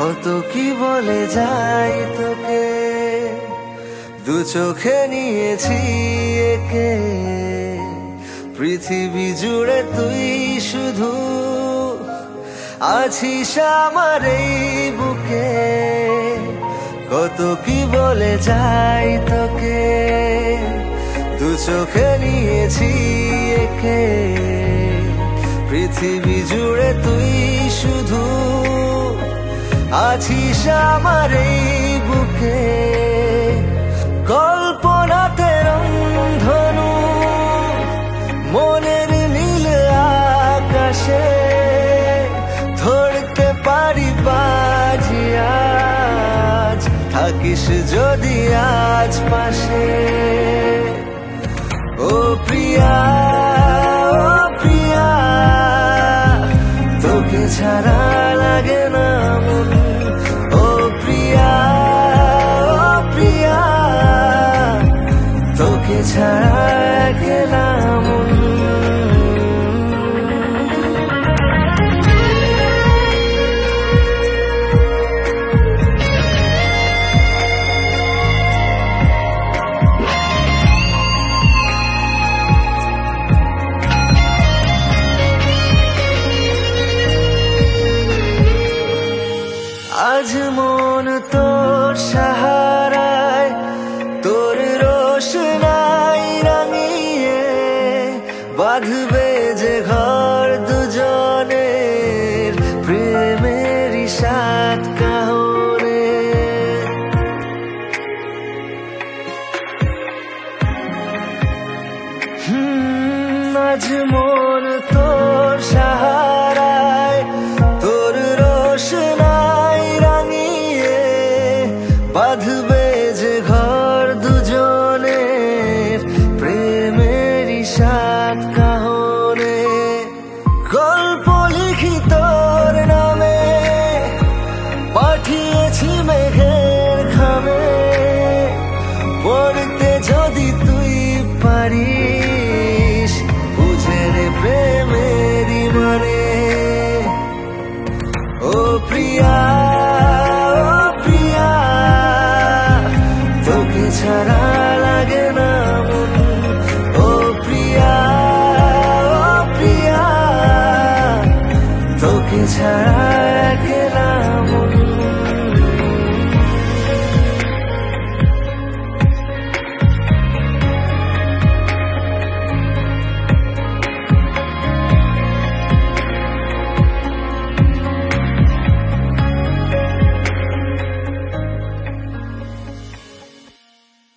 কত কি বলে যাই তোকে, দু চোখে নিয়েছি একে। পৃথিবী জুড়ে তুই শুধু আছিস আমার এই বুকে, কত কি বলে যাই তোকে, দু চোখে নিয়েছি একে। পৃথিবী জুড়ে তুই শুধু আছিস আমার এই বুকে। কল্পনাতে রংধনু মনের নীল আকাশে, ধরতে পারি বাজি আজ, থাকিস যদি আজ পাশে। ও প্রিয়া, ও প্রিয়া, তোকে ছাড়া লাগে না মন। ও প্রিয়া, ও প্রিয়া, তোকে ছাড়া একলা মন। আজ মন তোর সাহারায়, তোর রোশনাই রাঙিয়ে, বাঁধবে যে ঘর দুজনের প্রেমেরই সাত কাহনে। আজ মন